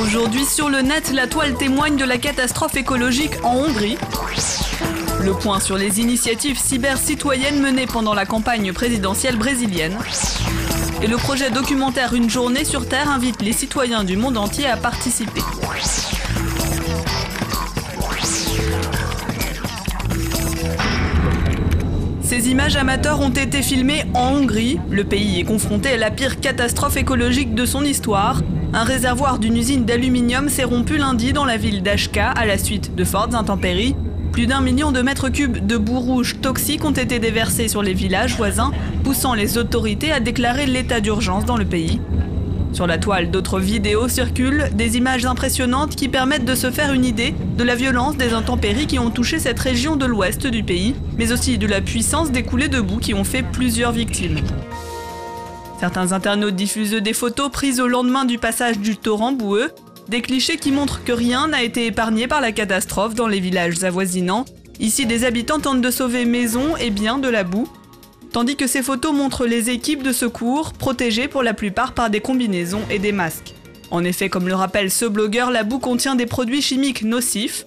Aujourd'hui sur le net, la toile témoigne de la catastrophe écologique en Hongrie. Le point sur les initiatives cyber-citoyennes menées pendant la campagne présidentielle brésilienne. Et le projet documentaire Une journée sur Terre invite les citoyens du monde entier à participer. Ces images amateurs ont été filmées en Hongrie. Le pays est confronté à la pire catastrophe écologique de son histoire. Un réservoir d'une usine d'aluminium s'est rompu lundi dans la ville d'Ashka à la suite de fortes intempéries. Plus d'1 million de mètres cubes de boue rouge toxique ont été déversés sur les villages voisins, poussant les autorités à déclarer l'état d'urgence dans le pays. Sur la toile, d'autres vidéos circulent, des images impressionnantes qui permettent de se faire une idée de la violence des intempéries qui ont touché cette région de l'ouest du pays, mais aussi de la puissance des coulées de boue qui ont fait plusieurs victimes. Certains internautes diffusent des photos prises au lendemain du passage du torrent boueux, des clichés qui montrent que rien n'a été épargné par la catastrophe dans les villages avoisinants. Ici, des habitants tentent de sauver maisons et biens de la boue, tandis que ces photos montrent les équipes de secours, protégées pour la plupart par des combinaisons et des masques. En effet, comme le rappelle ce blogueur, la boue contient des produits chimiques nocifs.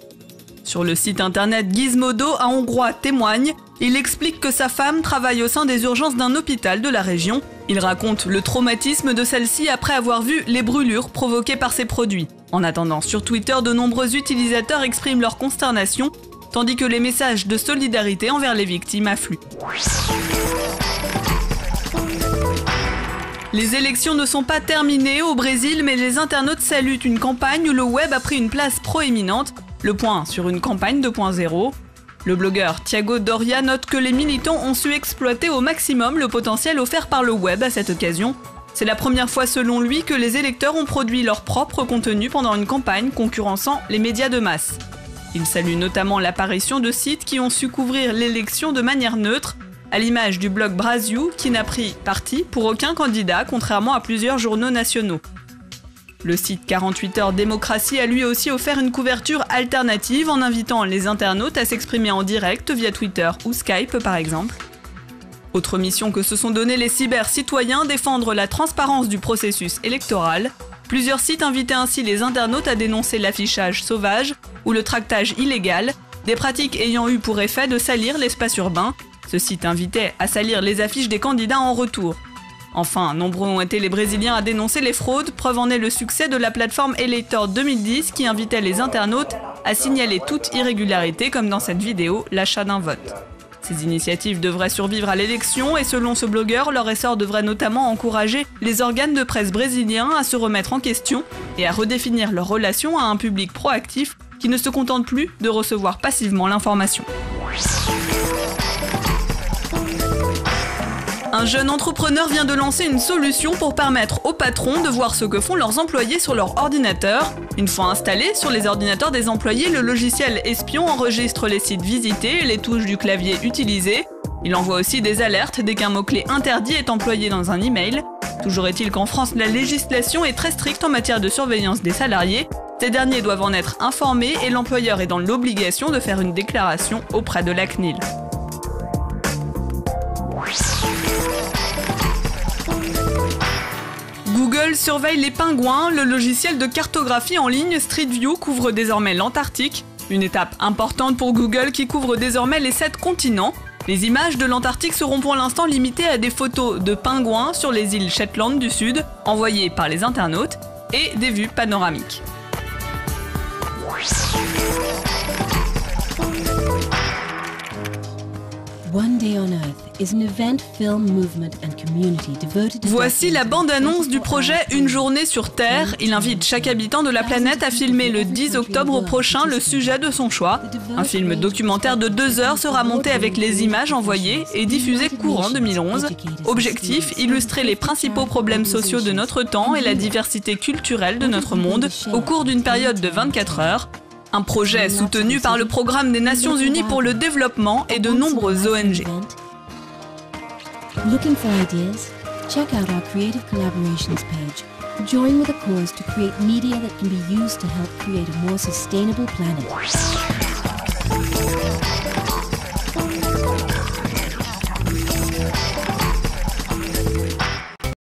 Sur le site internet Gizmodo, un Hongrois témoigne. Il explique que sa femme travaille au sein des urgences d'un hôpital de la région. Il raconte le traumatisme de celle-ci après avoir vu les brûlures provoquées par ces produits. En attendant, sur Twitter, de nombreux utilisateurs expriment leur consternation, tandis que les messages de solidarité envers les victimes affluent. Les élections ne sont pas terminées au Brésil, mais les internautes saluent une campagne où le web a pris une place proéminente. Le point sur une campagne 2.0. Le blogueur Thiago Doria note que les militants ont su exploiter au maximum le potentiel offert par le web à cette occasion. C'est la première fois selon lui que les électeurs ont produit leur propre contenu pendant une campagne concurrençant les médias de masse. Il salue notamment l'apparition de sites qui ont su couvrir l'élection de manière neutre, à l'image du blog Brasil qui n'a pris parti pour aucun candidat, contrairement à plusieurs journaux nationaux. Le site 48 heures démocratie a lui aussi offert une couverture alternative en invitant les internautes à s'exprimer en direct via Twitter ou Skype par exemple. Autre mission que se sont donné les cyber-citoyens, défendre la transparence du processus électoral. Plusieurs sites invitaient ainsi les internautes à dénoncer l'affichage sauvage ou le tractage illégal, des pratiques ayant eu pour effet de salir l'espace urbain. Ce site invitait à salir les affiches des candidats en retour. Enfin, nombreux ont été les Brésiliens à dénoncer les fraudes, preuve en est le succès de la plateforme Eleitor 2010 qui invitait les internautes à signaler toute irrégularité, comme dans cette vidéo, l'achat d'un vote. Ces initiatives devraient survivre à l'élection et selon ce blogueur, leur essor devrait notamment encourager les organes de presse brésiliens à se remettre en question et à redéfinir leur relation à un public proactif qui ne se contente plus de recevoir passivement l'information. Un jeune entrepreneur vient de lancer une solution pour permettre aux patrons de voir ce que font leurs employés sur leur ordinateur. Une fois installé sur les ordinateurs des employés, le logiciel espion enregistre les sites visités et les touches du clavier utilisées. Il envoie aussi des alertes dès qu'un mot-clé interdit est employé dans un email. Toujours est-il qu'en France, la législation est très stricte en matière de surveillance des salariés. Ces derniers doivent en être informés et l'employeur est dans l'obligation de faire une déclaration auprès de la CNIL. Google surveille les pingouins, le logiciel de cartographie en ligne Street View couvre désormais l'Antarctique. Une étape importante pour Google qui couvre désormais les 7 continents. Les images de l'Antarctique seront pour l'instant limitées à des photos de pingouins sur les îles Shetland du Sud, envoyées par les internautes, et des vues panoramiques. Voici la bande-annonce du projet Une journée sur Terre. Il invite chaque habitant de la planète à filmer le 10 octobre prochain le sujet de son choix. Un film documentaire de 2 heures sera monté avec les images envoyées et diffusé courant 2011. Objectif, illustrer les principaux problèmes sociaux de notre temps et la diversité culturelle de notre monde au cours d'une période de 24 heures. Un projet soutenu par le Programme des Nations Unies pour le développement et de nombreuses ONG. Looking for ideas? Check out our Creative Collaborations page. Join with a cause to create media that can be used to help create a more sustainable planet.